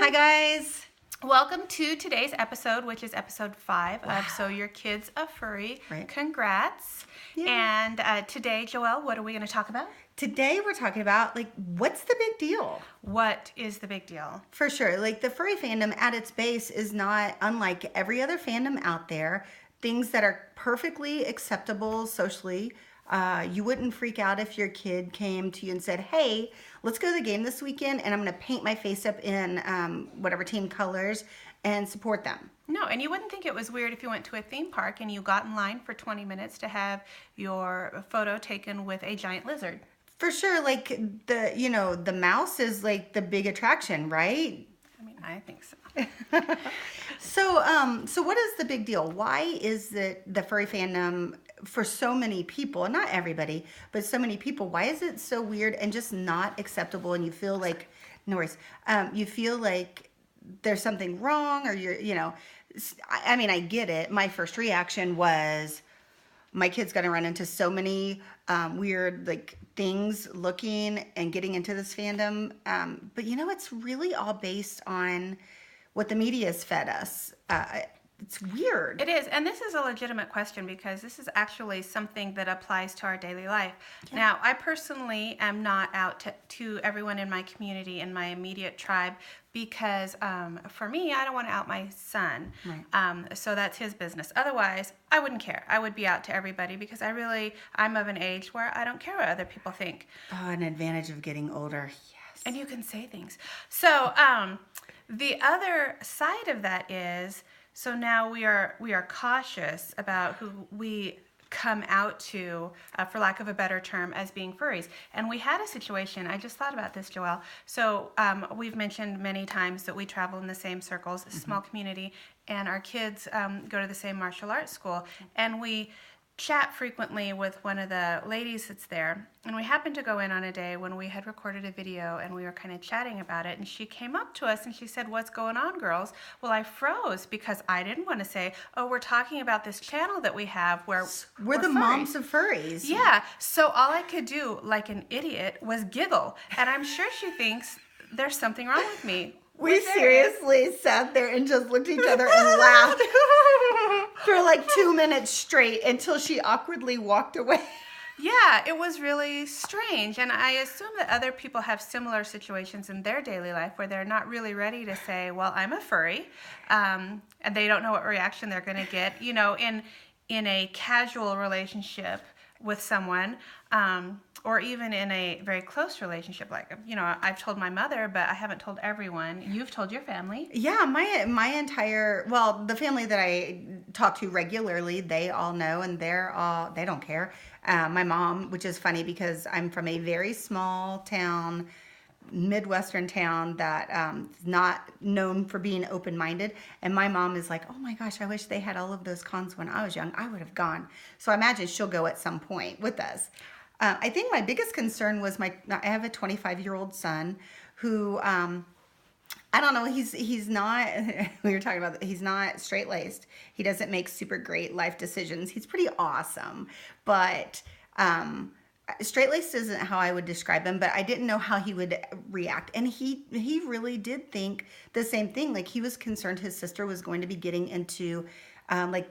Hi guys. Welcome to today's episode, which is episode 5 of So Your Kid's a Furry. Right. Congrats. Yeah. And today, Joelle, what are we going to talk about? Today we're talking about what's the big deal? What is the big deal? For sure. The furry fandom at its base is not unlike every other fandom out there. Things that are perfectly acceptable socially. You wouldn't freak out if your kid came to you and said, hey, let's go to the game this weekend and I'm going to paint my face up in whatever team colors and support them. No, and you wouldn't think it was weird if you went to a theme park and you got in line for 20 minutes to have your photo taken with a giant lizard. For sure, the mouse is the big attraction, right? I mean, I think so. So what is the big deal? Why is it the furry fandom for so many people, and not everybody, but so many people, why is it so weird and just not acceptable? And you feel like, no worries, you feel like there's something wrong, or I get it. My first reaction was, my kid's going to run into so many weird things looking and getting into this fandom. But it's really all based on what the media has fed us. It's weird. It is, and this is a legitimate question because this is actually something that applies to our daily life. Yeah. Now, I personally am not out to everyone in my community, in my immediate tribe, because for me, I don't want to out my son. Right. So that's his business. Otherwise, I wouldn't care. I would be out to everybody because I'm of an age where I don't care what other people think. Oh, an advantage of getting older. Yes. And you can say things. So the other side of that is, so now we are cautious about who we come out to, for lack of a better term, as being furries. And we had a situation, I just thought about this, Joelle. So we've mentioned many times that we travel in the same circles, a small community, and our kids go to the same martial arts school. And we chat frequently with one of the ladies that's there, and we happened to go in on a day when we had recorded a video and we were kind of chatting about it, and she came up to us and she said, what's going on, girls? Well, I froze because I didn't want to say, oh, we're talking about this channel that we have where we're the moms of furries. Yeah, so all I could do, like an idiot, was giggle, and I'm sure she thinks there's something wrong with me. We seriously sat there and just looked at each other and laughed for 2 minutes straight until she awkwardly walked away. Yeah, it was really strange. And I assume that other people have similar situations in their daily life where they're not really ready to say, well, I'm a furry, and they don't know what reaction they're going to get, in a casual relationship with someone, or even in a very close relationship. I've told my mother, but I haven't told everyone. You've told your family. Yeah, my entire, the family that I talk to regularly, they all know, and they don't care. My mom, which is funny because I'm from a very small town, Midwestern town that is not known for being open-minded, and my mom is like, oh my gosh, I wish they had all of those cons when I was young. I would have gone. So I imagine she'll go at some point with us. I think my biggest concern was I have a 25-year-old son who, I don't know, he's not, we were talking about, he's not straight-laced. He doesn't make super great life decisions. He's pretty awesome, but straight-laced isn't how I would describe him, but I didn't know how he would react. And he really did think the same thing. He was concerned his sister was going to be getting into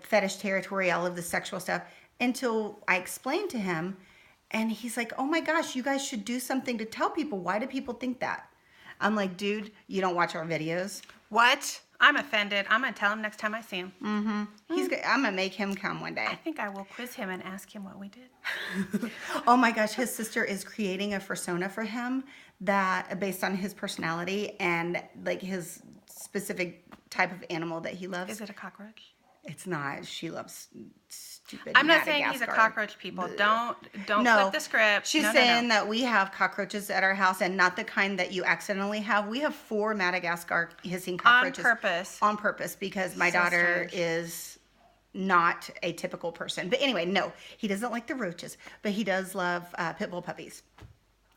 fetish territory, all of the sexual stuff, until I explained to him. And he's like, oh my gosh, you guys should do something to tell people. Why do people think that? I'm like, dude, you don't watch our videos? What? I'm offended. I'm going to tell him next time I see him. Mm-hmm. I'm going to make him come one day. I think I will quiz him and ask him what we did. Oh my gosh, his sister is creating a fursona for him that based on his personality and his specific type of animal that he loves. Is it a cockroach? It's not. She loves stupid I'm not saying he's a cockroach, people. Don't flip the script. She's saying that we have cockroaches at our house, and not the kind that you accidentally have. We have 4 Madagascar hissing cockroaches. On purpose, because my daughter is not a typical person. But anyway, no, he doesn't like the roaches, but he does love pit bull puppies.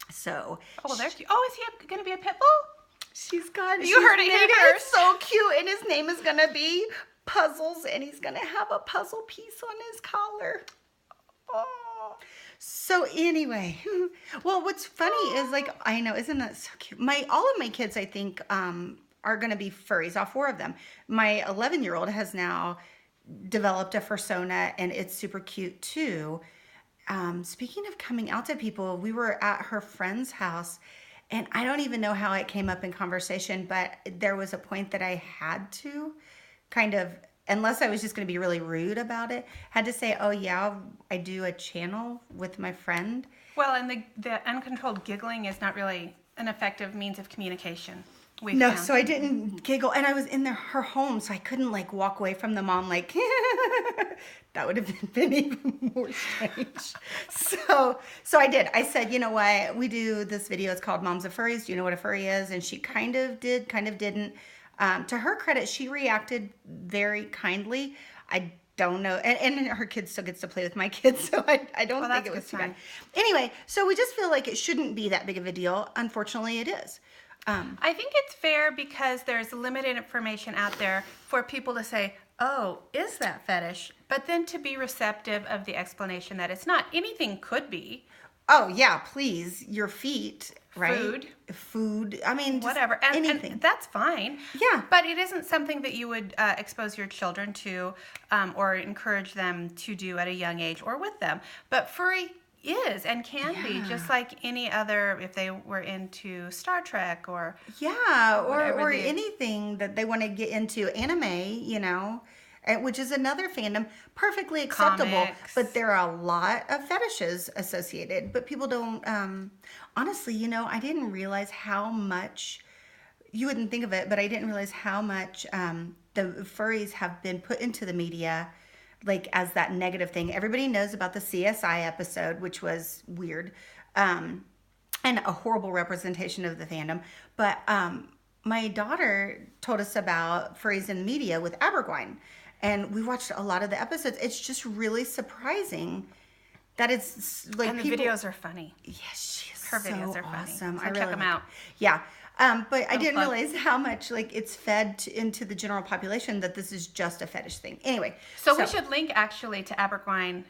So. Oh, is he going to be a pit bull? You heard it here first. So cute, and his name is going to be Puzzles, and he's gonna have a puzzle piece on his collar. Oh. So anyway, well, what's funny is I know, isn't that so cute? All of my kids, I think, are going to be furries, all 4 of them. My 11-year-old has now developed a fursona, and it's super cute too. Speaking of coming out to people, we were at her friend's house, and I don't even know how it came up in conversation, but there was a point that I had to kind of, unless I was just going to be really rude about it, had to say, oh yeah, I do a channel with my friend. Well, and the uncontrolled giggling is not really an effective means of communication. No, so I didn't giggle, and I was in her home, so I couldn't like walk away from the mom like that would have been even more strange. So I did. I said, you know what? We do this video. It's called Moms of Furries. Do you know what a furry is? And she kind of did, kind of didn't. To her credit, she reacted very kindly. I don't know, and her kid still gets to play with my kids, so I don't think it was too bad. Anyway, so we just feel like it shouldn't be that big of a deal. Unfortunately, it is. I think it's fair because there's limited information out there for people to say, oh, is that fetish? But then to be receptive of the explanation that it's not. Anything could be. Oh, yeah, please. Your feet, right? Food. I mean, whatever. Anything. And that's fine. Yeah. But it isn't something that you would expose your children to or encourage them to do at a young age or with them. But furry is and can be just like any other, if they were into Star Trek or or anything that they want to get into, anime, you know, which is another fandom, perfectly acceptable. Comics. But there are a lot of fetishes associated, but people don't honestly, you know, I didn't realize how much, you wouldn't think of it, but I didn't realize how much the furries have been put into the media like as that negative thing. Everybody knows about the CSI episode, which was weird, and a horrible representation of the fandom. But my daughter told us about furries in the media with Abergwine, and we watched a lot of the episodes. It's just really surprising that it's like, and the videos are funny. Yes, her videos are funny. Awesome. So check them out. Yeah. But I didn't realize how much like it's fed into the general population that this is just a fetish thing. Anyway, so we should link actually to Abergwine.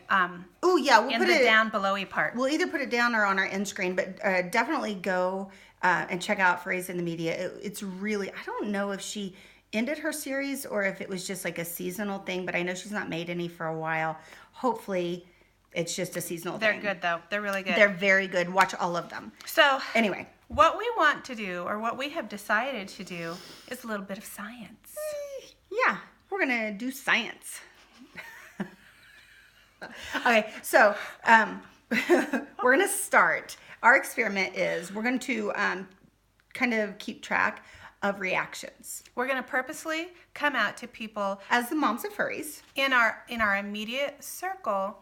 Oh yeah, we'll in put the it down below-y part. We'll either put it down or on our end screen, but definitely go and check out Furries in the Media. It's really, I don't know if she ended her series or if it was just like a seasonal thing, but I know she's not made any for a while. Hopefully it's just a seasonal thing. They're good though. They're really good. They're very good. Watch all of them. So anyway, what we want to do, or what we have decided to do, is a little bit of science. Yeah, we're gonna do science. Okay, so we're gonna start. Our experiment is we're going to kind of keep track of reactions. We're going to purposely come out to people as the moms of furries in our immediate circle.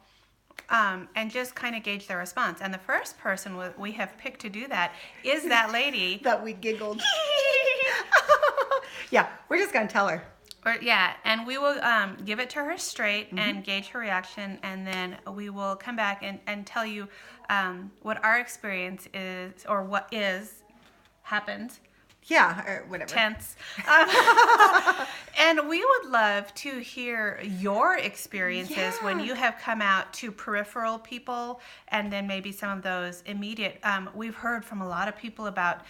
And just kind of gauge their response. And the first person we have picked to do that is that lady. that we giggled. Yeah, we're just going to tell her. And we will give it to her straight and gauge her reaction. And then we will come back and tell you what our experience is or what happened. Yeah, or whatever. Tense. And we would love to hear your experiences when you have come out to peripheral people and then maybe some of those immediate. We've heard from a lot of people about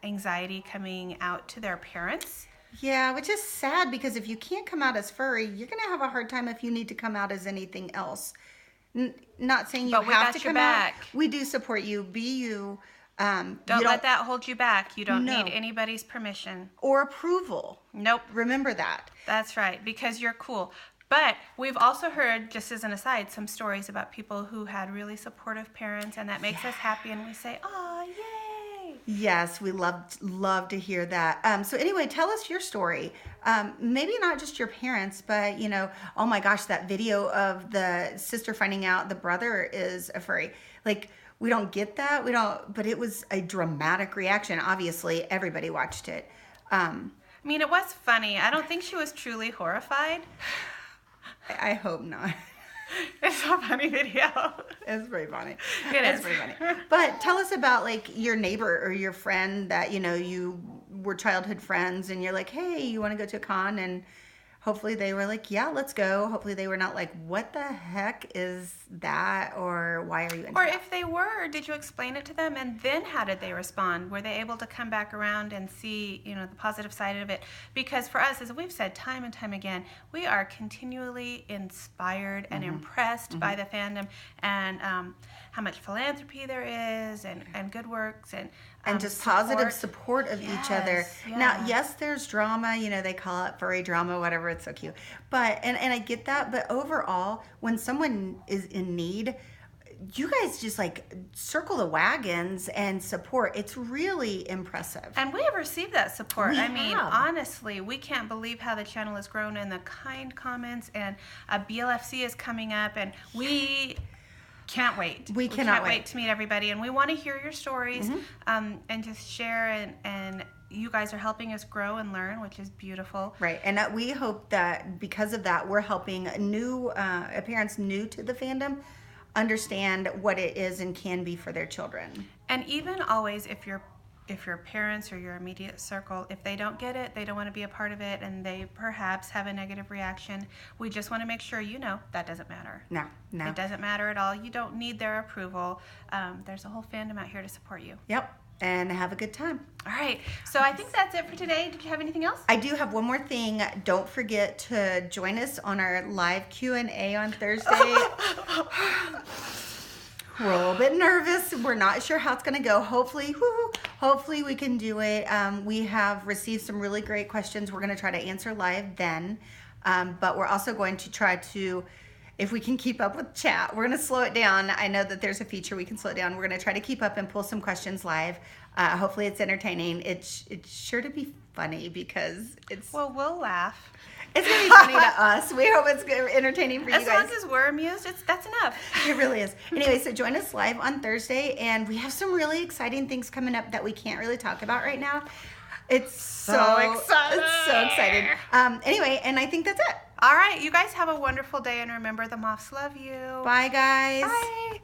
anxiety coming out to their parents. Yeah, which is sad because if you can't come out as furry, you're going to have a hard time if you need to come out as anything else. Not saying you have to come out. We do support you. Be you. Don't let that hold you back. You don't need anybody's permission. Or approval. Nope. Remember that. That's right, because you're cool. But we've also heard, just as an aside, some stories about people who had really supportive parents, and that makes us happy, and we say, oh, yay. Yes, we love to hear that. So anyway, tell us your story. Maybe not just your parents, but, you know, oh my gosh, that video of the sister finding out the brother is a furry. Like, we don't get that. But it was a dramatic reaction. Obviously, everybody watched it. I mean, it was funny. I don't think she was truly horrified. I hope not. It's a funny video. It's pretty funny. It's pretty funny. But tell us about like your neighbor or your friend that, you know, you were childhood friends and you're like, hey, you want to go to a con? And hopefully they were like, yeah, let's go. Hopefully they were not like, what the heck is that? Or why are you into Or that? if they were, did you explain it to them, and then how did they respond? Were they able to come back around and see, the positive side of it? Because for us, as we've said time and time again, we are continually inspired and impressed by the fandom, and how much philanthropy there is, and good works, and just positive support of each other. Yes, Now, yeah. yes, there's drama, they call it furry drama, whatever, it's so cute. But and I get that, but overall, when someone is in need, you guys just like circle the wagons and support. It's really impressive. And we have received that support. We I mean, have. honestly, we can't believe how the channel has grown, and the kind comments, and BLFC is coming up, and we can't wait. We cannot wait. to meet everybody, and we want to hear your stories, and just share, and you guys are helping us grow and learn, which is beautiful. Right, and we hope that because of that, we're helping new parents new to the fandom understand what it is and can be for their children. And even always, if your parents or your immediate circle, if they don't get it, they don't want to be a part of it, and they perhaps have a negative reaction, we just want to make sure that doesn't matter. No. It doesn't matter at all. You don't need their approval. There's a whole fandom out here to support you. Yep, and have a good time. All right, so I think that's it for today. Did you have anything else? I do have one more thing. Don't forget to join us on our live Q&A on Thursday. We're a little bit nervous. We're not sure how it's going to go. Hopefully we can do it. We have received some really great questions. We're going to try to answer live then. But we're also going to try to, if we can keep up with chat, we're going to slow it down. I know that there's a feature we can slow it down. We're going to try to keep up and pull some questions live. Hopefully it's entertaining. It's sure to be funny because Well, we'll laugh. it's going to be funny to us. We hope it's good, entertaining for you As guys. long as we're amused, that's enough. It really is. Anyway, so join us live on Thursday, and we have some really exciting things coming up that we can't really talk about right now. It's so exciting. It's so exciting. Anyway, and I think that's it. All right, you guys have a wonderful day, and remember, the moths love you. Bye, guys. Bye.